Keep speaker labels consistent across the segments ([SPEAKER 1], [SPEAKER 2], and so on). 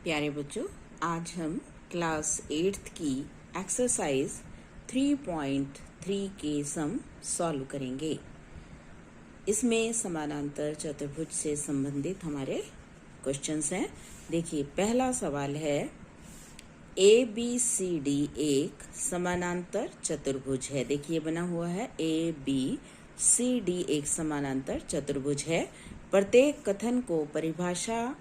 [SPEAKER 1] प्यारे बच्चों, आज हम क्लास 8th की एक्सरसाइज 3.3 के सम सॉल्व करेंगे। इसमें समानांतर चतुर्भुज से संबंधित हमारे क्वेश्चंस हैं। देखिए, पहला सवाल है ABCD एक समानांतर चतुर्भुज है। देखिए बना हुआ है ABCD एक समानांतर चतुर्भुज है। प्रत्येक कथन को परिभाषा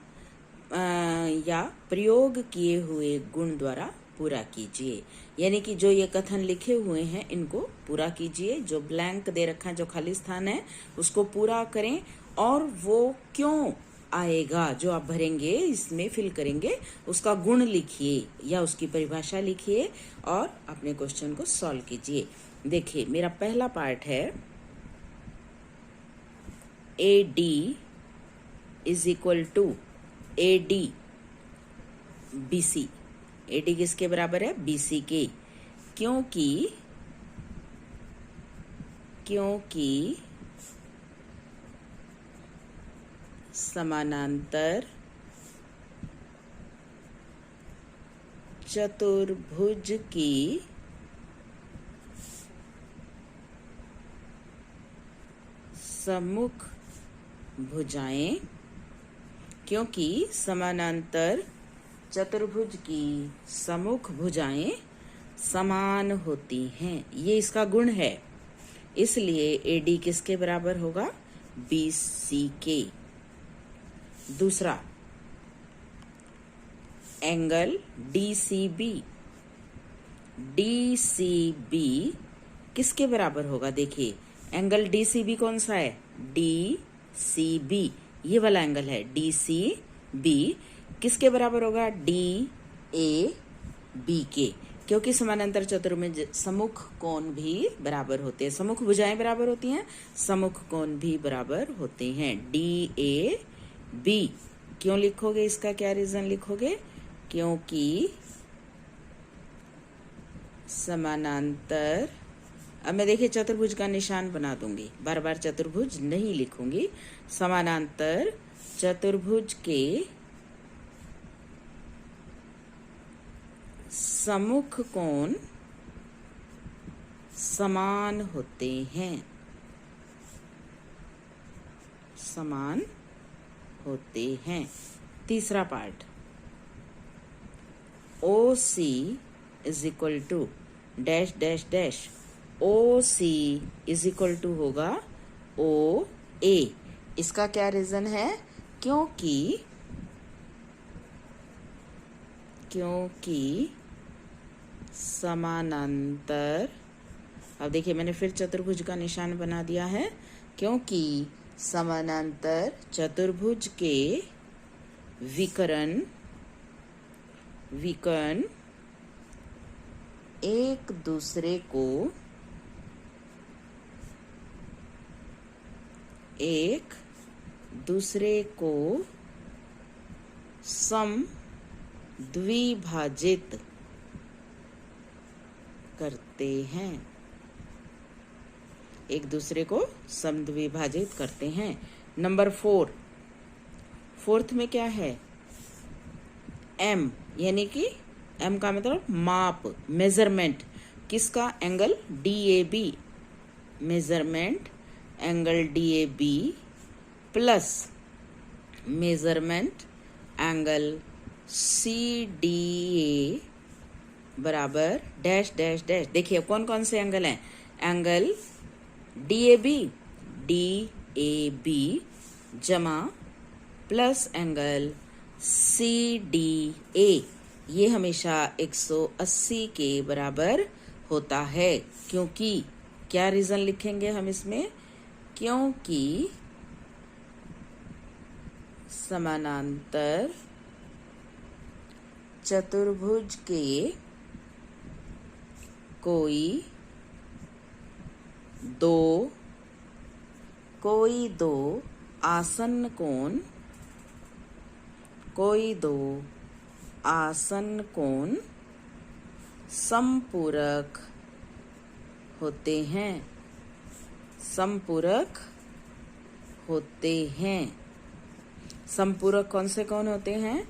[SPEAKER 1] या प्रयोग किए हुए गुण द्वारा पूरा कीजिए। यानी कि जो ये कथन लिखे हुए हैं इनको पूरा कीजिए। जो ब्लैंक दे रखा है, जो खाली स्थान है, उसको पूरा करें और वो क्यों आएगा जो आप भरेंगे, इसमें फिल करेंगे, उसका गुण लिखिए या उसकी परिभाषा लिखिए और अपने क्वेश्चन को सॉल्व कीजिए। देखिए, मेरा पहला पार्ट है AD is equal to AD BC। AD किसके बराबर है? BC के। क्योंकि समानांतर चतुर्भुज की सम्मुख भुजाएं क्योंकि समानांतर चतुर्भुज की सम्मुख भुजाएं समान होती हैं। ये इसका गुण है, इसलिए AD किसके बराबर होगा? BC के। दूसरा, एंगल DCB किसके बराबर होगा? देखिए, एंगल DCB कौन सा है? DCB, ये वाला एंगल है DCB। किसके बराबर होगा? DAB के। क्योंकि समानांतर चतुर्भुज में सम्मुख कोण भी बराबर होते हैं, सम्मुख भुजाएं बराबर होती हैं, सम्मुख कोण भी बराबर होते हैं। DAB क्यों लिखोगे? इसका क्या रीजन लिखोगे? क्योंकि समानांतर, अब मैं देखिए चतुर्भुज का निशान बना दूंगी, बार बार चतुर्भुज नहीं लिखूंगी। समानांतर चतुर्भुज के सम्मुख कोण समान होते हैं, समान होते हैं। तीसरा part, OC is equal to dash dash dash. OC is equal to होगा OA। इसका क्या रीजन है? क्योंकि समानांतर, अब देखिए मैंने फिर चतुर्भुज का निशान बना दिया है। क्योंकि समानांतर चतुर्भुज के विकर्ण एक दूसरे को समद्विभाजित करते हैं, एक दूसरे को समद्विभाजित करते हैं। नंबर 4, फोर्थ में क्या है? M, यानी कि M का मतलब माप, मेजरमेंट। किसका? Angle DAB। Measurement angle DAB plus measurement angle CDA बराबर डैश डैश डैश। देखिए कौन कौन से एंगल हैं? एंगल DAB जमा प्लस एंगल CDA, ये हमेशा 180 के बराबर होता है। क्योंकि क्या रीजन लिखेंगे हम इसमें? क्योंकि समानांतर चतुर्भुज के कोई दो आसन्न कोण संपूरक होते हैं, संपूरक कौन से कोण होते हैं?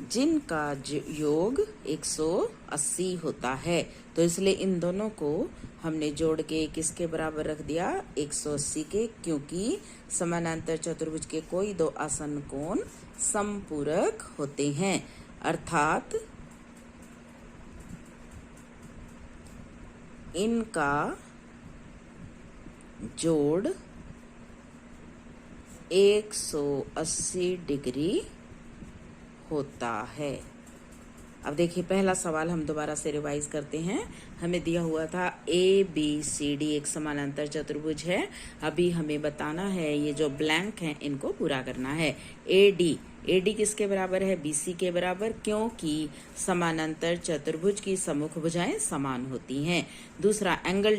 [SPEAKER 1] जिनका योग 180 होता है। तो इसलिए इन दोनों को हमने जोड़ के किसके बराबर रख दिया, 180 के, क्योंकि समानांतर चतुर्भुज के कोई दो आसन्न कोण समपूरक होते हैं, अर्थात इनका जोड़ 180 डिग्री होता है। अब देखिए पहला सवाल हम दोबारा से रिवाइज करते हैं। हमें दिया हुआ था ABCD एक समानांतर चतुर्भुज है। अभी हमें बताना है ये जो ब्लैंक हैं इनको पूरा करना है। AD किसके बराबर है, BC के बराबर, क्योंकि समानांतर चतुर्भुज की सम्मुख भुजाएं समान होती हैं। दूसरा एंगल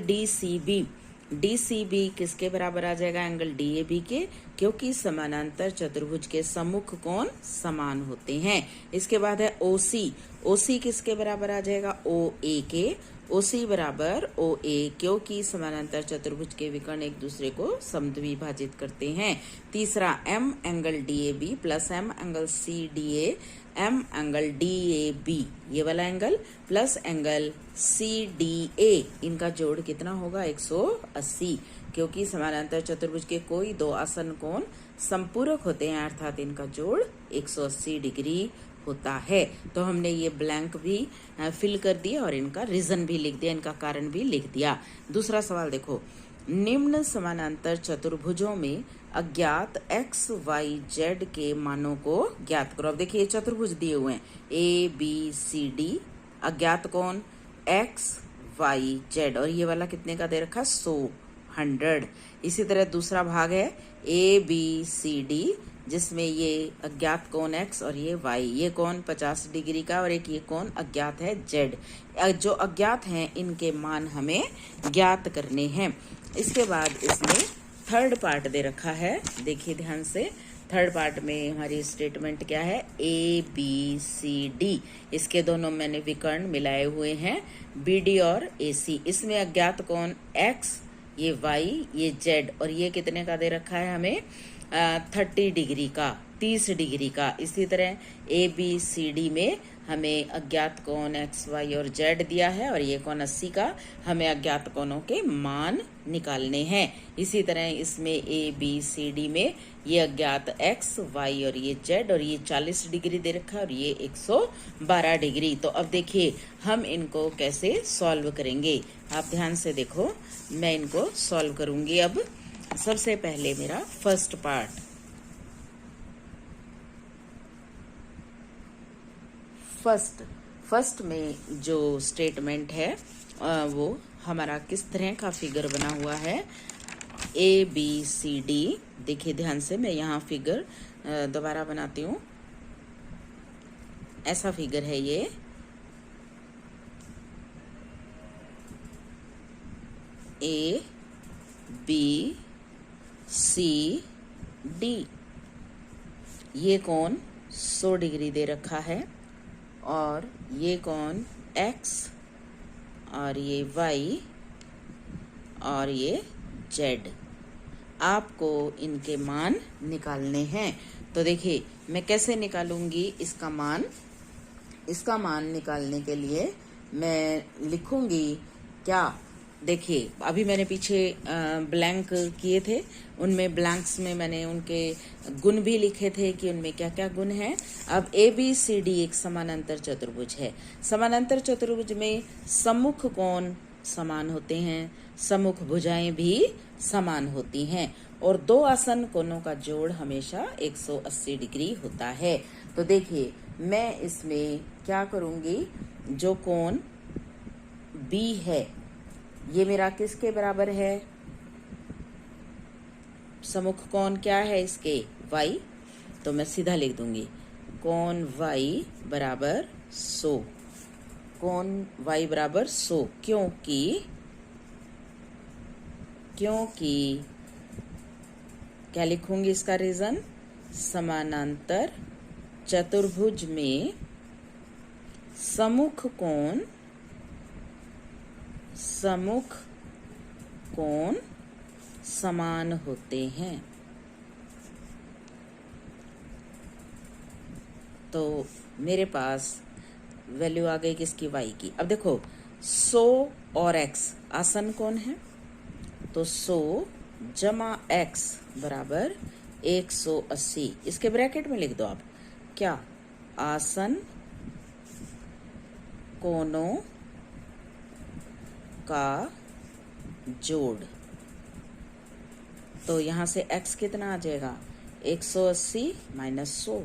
[SPEAKER 1] DCB किसके बराबर आ जाएगा, एंगल DAB के, क्योंकि समानांतर चतुर्भुज के सम्मुख कोण समान होते हैं। इसके बाद है OC किसके बराबर आ जाएगा, OA के, OC बराबर OA, क्योंकि समानांतर चतुर्भुज के विकर्ण एक दूसरे को समद्विभाजित करते हैं। तीसरा M angle DAB plus M angle CDA, M angle DAB ये वाला एंगल प्लस एंगल CDA, इनका जोड़ कितना होगा, 180, क्योंकि समानांतर चतुर्भुज के कोई दो आसन्न कोण समपूरक होते हैं, अर्थात इनका जोड़ 180 डिग्री होता है। तो हमने ये ब्लैंक भी फिल कर दिया और इनका रीजन भी लिख दिया, इनका कारण भी लिख दिया। दूसरा सवाल देखो, निम्न समानांतर चतुर्भुजों में अज्ञात x, y, z के मानों को ज्ञात करो। अब देखिए ये चतुर्भुज दिए हुए हैं ABCD, अज्ञात कौन, x, y, z, और ये वाला कितने का दे रखा, 100। इसी तरह दूसरा भाग है ABCD, जिसमें ये अज्ञात कोण x और ये y, ये कोण 50 डिग्री का, और एक ये कोण अज्ञात है z। जो अज्ञात हैं इनके मान हमें ज्ञात करने हैं। इसके बाद इसमें थर्ड पार्ट दे रखा है, देखिए ध्यान से। थर्ड पार्ट में हमारी स्टेटमेंट क्या है, ABCD, इसके दोनों मैंने विकर्ण मिलाए हुए हैं BD और AC। इसमें अज्ञात कोण x, ये y, ये z, और ये कितने का दे रखा है हमें, 30 डिग्री का, 30 डिग्री का। इसी तरह ABCD में हमें अज्ञात कोण x, y और z दिया है, और ये कोण 80 का, हमें अज्ञात कोणों के मान निकालने हैं। इसी तरह इसमें ABCD में ये अज्ञात x, y और ये z, और ये 40 डिग्री दे रखा है, और ये 112 डिग्री। तो अब देखिए हम इनको कैसे सॉल्व करेंगे, आप ध्यान से देखो, मैं इनको सॉल्व करूंगी। अब सबसे पहले मेरा फर्स्ट पार्ट, फर्स्ट में जो स्टेटमेंट है वो हमारा किस तरह का फिगर बना हुआ है, ABCD। देखिए ध्यान से, मैं यहाँ फिगर दोबारा बनाती हूँ। ऐसा फिगर है ये, ABCD, ये कोण 100 डिग्री दे रखा है, और ये कोण x, और ये y, और ये z। आपको इनके मान निकालने हैं। तो देखिए मैं कैसे निकालूंगी इसका मान। इसका मान निकालने के लिए मैं लिखूंगी क्या, देखिए अभी मैंने पीछे ब्लैंक किए थे, उनमें ब्लैंक्स में मैंने उनके गुण भी लिखे थे कि उनमें क्या क्या गुण हैं। अब ABCD एक समानांतर चतुर्भुज है। समानांतर चतुर्भुज में सम्मुख कोण समान होते हैं, सम्मुख भुजाएं भी समान होती हैं, और दो आसन्न कोणों का जोड़ हमेशा 180 डिग्री होता है। तो देखिए मैं इसमें क्या करूंगी, जो कोण B है ये मेरा किसके बराबर है, सम्मुख कोण क्या है इसके, y, तो मैं सीधा लिख दूंगी कोण y बराबर 100, कोण y बराबर 100, क्योंकि क्या लिखूंगी इसका रीजन, समानांतर चतुर्भुज में सम्मुख कोण समान होते हैं। तो मेरे पास वैल्यू आ गई किसकी, y की। अब देखो 100 और x आसन कोण है, तो 100 जमा x बराबर 180। इसके ब्रैकेट में लिख दो आप क्या, आसन कोणों का जोड़। तो यहां से x कितना आ जाएगा, 180 माइनस 100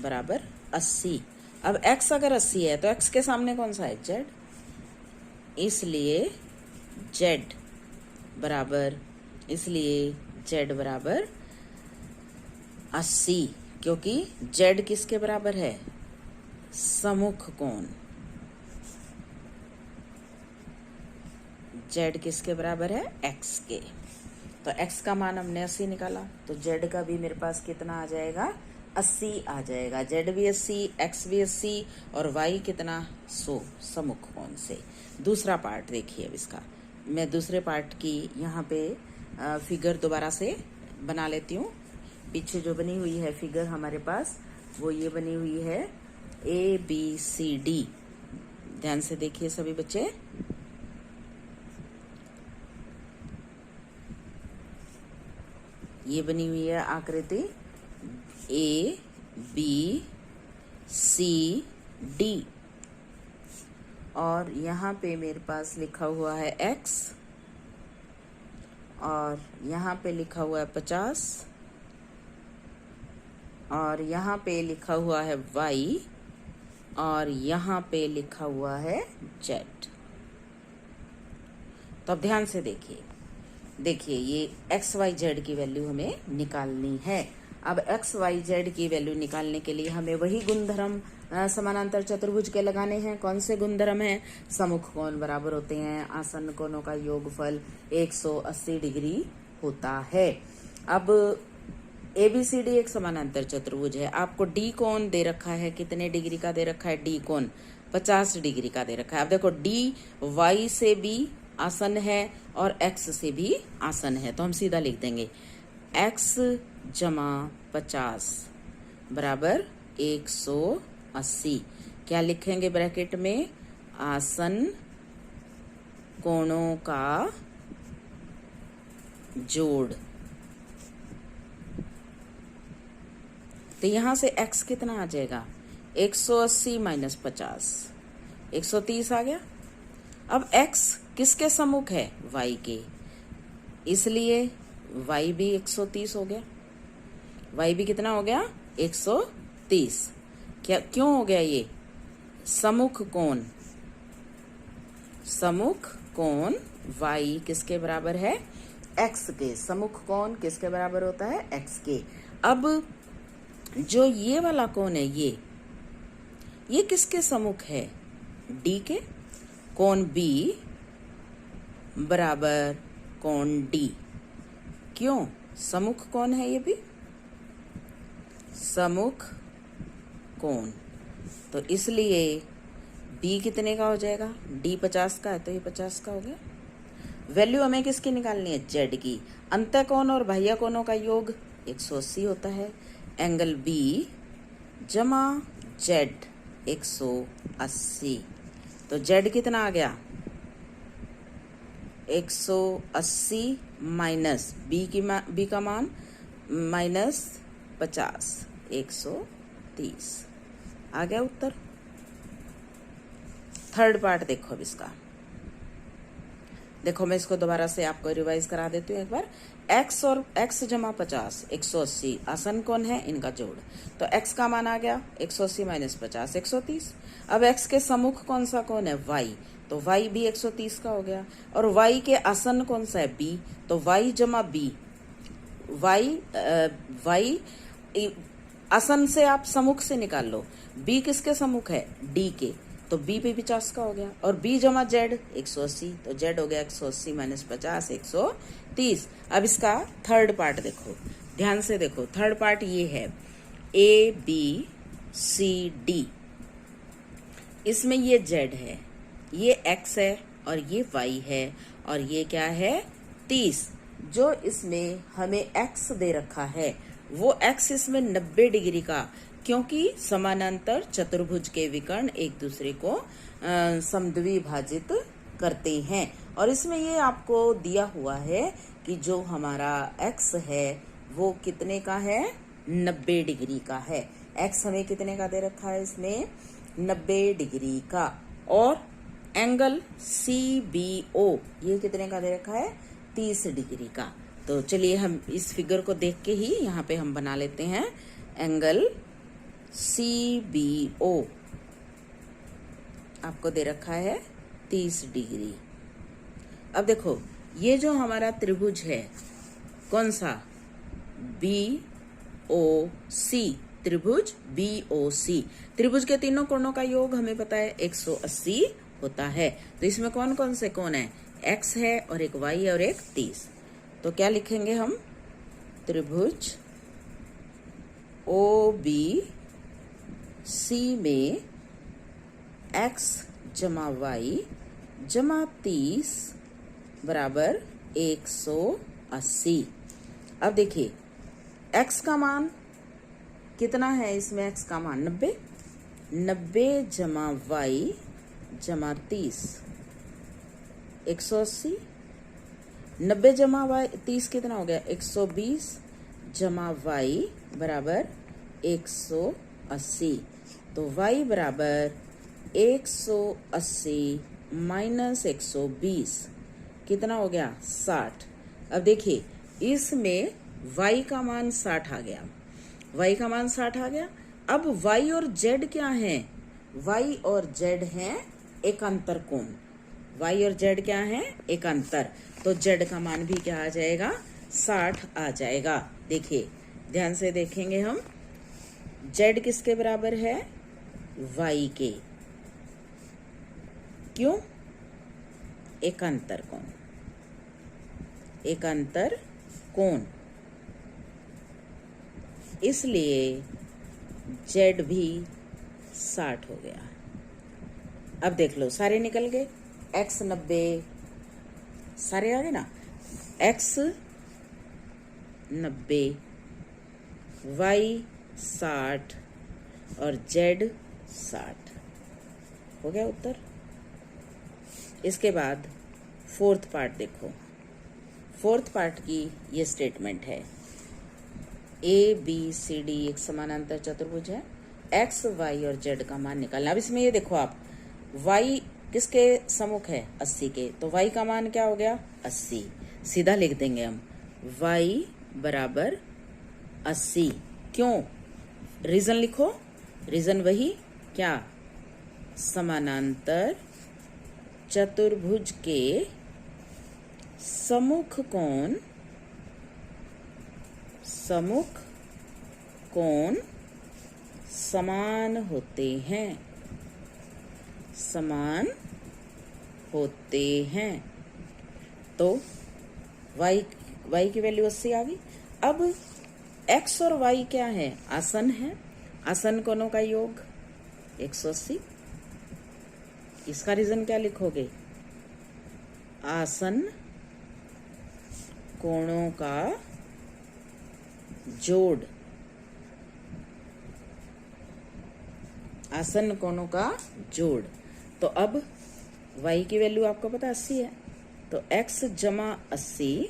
[SPEAKER 1] बराबर 80। अब x अगर 80 है तो x के सामने कौन सा है, z, इसलिए z बराबर 80, क्योंकि z किसके बराबर है, सम्मुख कोण। z किसके बराबर है, x के। तो x का मान हमने 80 निकाला, तो z का भी मेरे पास कितना आ जाएगा, 80 आ जाएगा। z भी 80, x भी 80 और y कितना, 100 सम्मुख कोण से। दूसरा पार्ट देखिए अब इसका, मैं दूसरे पार्ट की यहाँ पे फिगर दोबारा से बना लेती हूँ। पीछे जो बनी हुई है फिगर हमारे पास, वो ये बनी हुई है ABCD। ध्यान से देखिए सभी बच्चे, ये बनी हुई है आकृति ABCD और यहाँ पे मेरे पास लिखा हुआ है x और यहाँ पे लिखा हुआ है 50 और यहाँ पे लिखा हुआ है y और यहाँ पे लिखा हुआ है z। तो अब ध्यान से देखिए ये x y z की वैल्यू हमें निकालनी है। अब x y z की वैल्यू निकालने के लिए हमें वही गुणधर्म समानांतर चतुर्भुज के लगाने हैं। कौन से गुणधर्म हैं, सम्मुख कोण बराबर होते हैं, आसन्न कोणों का योगफल 180 डिग्री होता है। अब ABCD एक समानांतर चतुर्भुज है, आपको D कोण दे रखा है, कितने डिग्री का दे रखा है, D कोण 50 डिग्री का दे रखा है। अब देखो D y से भी आसन है और x से भी आसन है, तो हम सीधा लिख देंगे x जमा 50 बराबर 180। क्या लिखेंगे ब्रैकेट में, आसन कोणों का जोड़। तो यहां से x कितना आ जाएगा, 180 माइनस 50 130 आ गया। अब x किसके सम्मुख है, y के, इसलिए y भी 130 हो गया। y भी कितना हो गया, 130। क्या क्यों हो गया ये, सम्मुख कोण y किसके बराबर है, x के। सम्मुख कोण किसके बराबर होता है, x के। अब जो ये वाला कोण है, ये किसके सम्मुख है, d के। कोण B बराबर कोण D, क्यों, सम्मुख कोण है, ये भी सम्मुख कोण, तो इसलिए B कितने का हो जाएगा, D 50 का है तो ये 50 का हो गया। वैल्यू हमें किसकी निकालनी है, Z की। अंतः कोण और बाह्य कोणों का योग 180 होता है। एंगल B जमा Z 180, तो Z कितना आ गया, 180 माइनस B का मान माइनस 50 130 आ गया उत्तर। थर्ड पार्ट देखो अब इसका, देखो मैं इसको दोबारा से आपको रिवाइज करा देती हूँ एक बार। x और x जमा 50 180 आसन कोण है, इनका जोड़। तो x का मान आ गया 180 माइनस 50 130। अब x के सम्मुख कौन सा कोण है, y, तो y भी 130 का हो गया। और y के आसन कौन सा है, b, तो y जमा b, y आसन से आप सम्मुख से निकाल लो, b किसके सम्मुख है, d के, तो b भी 50 का हो गया। और b जमा z 180, तो z हो गया 180 माइनस 50 130। अब इसका थर्ड पार्ट देखो, ध्यान से देखो। थर्ड पार्ट ये है ABCD, इसमें ये z है, ये x है और ये y है और ये क्या है 30। जो इसमें हमें x दे रखा है वो x इसमें 90 डिग्री का क्योंकि समानांतर चतुर्भुज के विकर्ण एक दूसरे को समद्विभाजित करते हैं। और इसमें ये आपको दिया हुआ है कि जो हमारा x है वो कितने का है, 90 डिग्री का है। x हमें कितने का दे रखा है इसमें, 90 डिग्री का। और एंगल CBO ये कितने का दे रखा है, 30 डिग्री का। तो चलिए हम इस फिगर को देख के ही यहाँ पे हम बना लेते हैं। एंगल CBO आपको दे रखा है 30 डिग्री। अब देखो ये जो हमारा त्रिभुज है कौन सा, BOC, त्रिभुज BOC। त्रिभुज के तीनों कोणों का योग हमें पता है 180 होता है। तो इसमें कौन कौन से कोण है, x है और एक y है और एक 30। तो क्या लिखेंगे हम, त्रिभुज OBC में x जमा y जमा 30 बराबर 180। अब देखिए x का मान कितना है, इसमें x का मान 90 जमा y जमा 30 180। 90 जमा y 30 कितना हो गया, 120 जमा y बराबर 180। तो y बराबर 180 माइनस 120 कितना हो गया, 60। अब देखिए इसमें y का मान 60 आ गया, y का मान 60 आ गया। अब y और z क्या है, y और z है एकांतर कोण। y और z क्या है, एकांतर। तो z का मान भी क्या आ जाएगा, 60 आ जाएगा। देखिए ध्यान से देखेंगे हम, z किसके बराबर है, y के। क्यों, एकांतर कोण, एकांतर कोण, इसलिए z भी 60 हो गया। अब देख लो सारे निकल गए, x 90 सारे आ गए ना, x 90 y 60 और z 60 हो गया उत्तर। इसके बाद फोर्थ पार्ट देखो, फोर्थ पार्ट की ये स्टेटमेंट है, ABCD एक समानांतर चतुर्भुज है, x y और z का मान निकालना। अब इसमें ये देखो आप, y किसके सम्मुख है, 80 के, तो y का मान क्या हो गया, 80। सीधा लिख देंगे हम, y बराबर 80। क्यों, रीजन लिखो, रीजन वही क्या, समानांतर चतुर्भुज के सम्मुख कोण समान होते हैं, समान होते हैं। तो y की वैल्यू 80 आ गई। अब x और y क्या है, आसन है, आसन कोणों का योग 180। इसका रीजन क्या लिखोगे, आसन कोणों का जोड़, आसन कोणों का जोड़। तो अब y की वैल्यू आपको पता 80 है, तो x जमा 80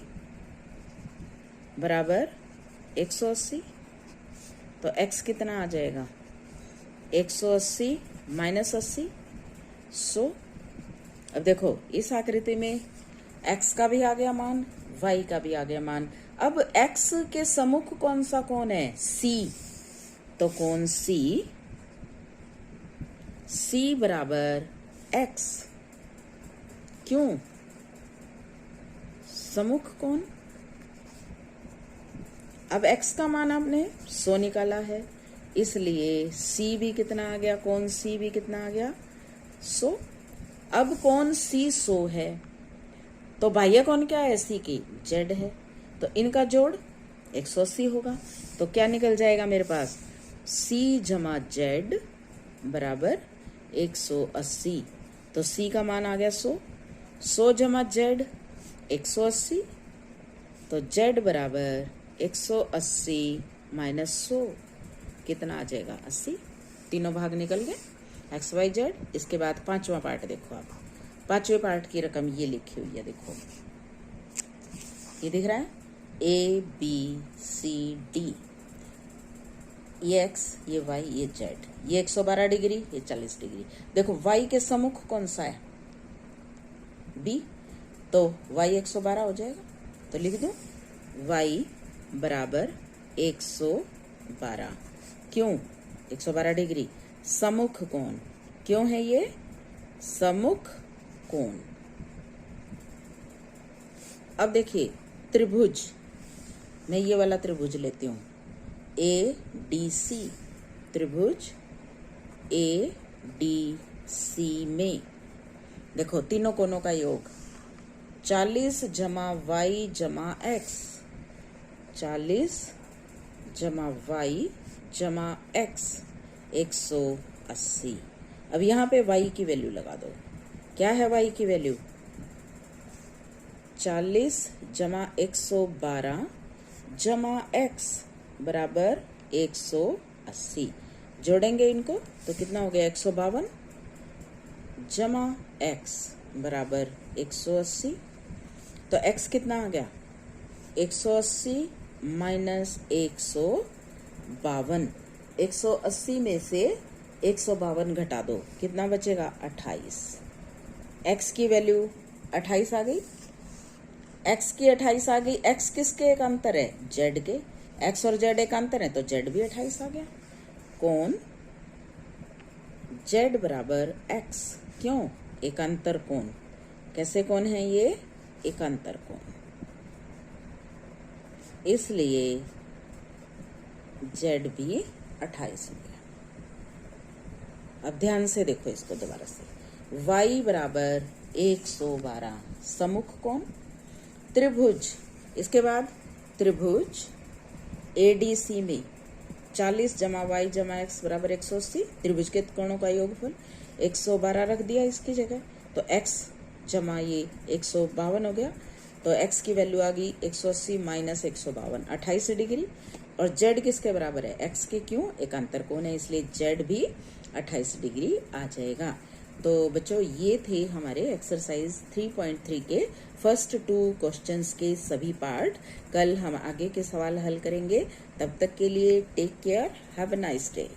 [SPEAKER 1] बराबर 180। तो x कितना आ जाएगा, 180 माइनस 80 100। अब देखो इस आकृति में x का भी आ गया मान, y का भी आ गया मान। अब x के सम्मुख कौन सा कोण है, C। तो कोण C बराबर x। क्यों, सम्मुख कोण। अब x का मान आपने 100 निकाला है, इसलिए C भी कितना आ गया, कोण C भी कितना आ गया, 100। अब कोण C 100 है, तो बाह्य कोण क्या है C की, Z है, तो इनका जोड़ 180 होगा। तो क्या निकल जाएगा मेरे पास, C जमा Z बराबर 180। तो C का मान आ गया 100, 100 जमा Z 180, तो Z बराबर 180 माइनस 100। कितना आ जाएगा 80। तीनों भाग निकल गए एक्स वाई जेड। इसके बाद पांचवा पार्ट देखो आप, पांचवें पार्ट की रकम ये लिखी हुई है, देखो ये दिख रहा है ए बी सी डी, ये एक्स ये वाई ये जेड, ये 112 डिग्री ये 40 डिग्री। देखो वाई के सम्मुख कौन सा है बी, तो वाई 112 हो जाएगा। तो लिख दो वाई बराबर 112। क्यों 112 डिग्री? सम्मुख कोण। क्यों है ये सम्मुख कोण? अब देखिए त्रिभुज, मैं ये वाला त्रिभुज लेती हूँ ए डी सी, त्रिभुज ए डी सी में देखो तीनों कोणों का योग 40 जमा वाई जमा एक्स, 40 जमा वाई जमा एक्स 180। अब यहाँ पे y की वैल्यू लगा दो। क्या है y की वैल्यू? 40 जमा 112 जमा x बराबर 180। जोड़ेंगे इनको तो कितना हो गया 152 जमा x बराबर 180। तो x कितना आ गया 180 माइनस 152। 180 में से 152 घटा दो, कितना बचेगा 28। x की वैल्यू 28 आ गई, x की 28 आ गई। x किसके एक अंतर है? z के। x और z एक अंतर है तो z भी 28 आ गया। कोण z बराबर x। क्यों? एकांतर कोण। कैसे कोण है ये? एकांतर कोण, इसलिए z भी 28 हो गया। अब ध्यान से देखो इसको दोबारा से। y बराबर 112 सम्मुख कोण, त्रिभुज, इसके बाद त्रिभुज एडीसी में 40 जमा वाई जमा एक्स बराबर 180। त्रिभुज के कोणों का योगफल 112 रख दिया इसकी जगह, तो x जमा ये 152 हो गया। तो x की वैल्यू आ गई 180 माइनस 152 28 डिग्री। और z किसके बराबर है? x के। क्यों? एकांतर कोण है, इसलिए z भी 28 डिग्री आ जाएगा। तो बच्चों ये थे हमारे एक्सरसाइज 3.3 के फर्स्ट 2 क्वेश्चंस के सभी पार्ट। कल हम आगे के सवाल हल करेंगे। तब तक के लिए take care, have a nice day.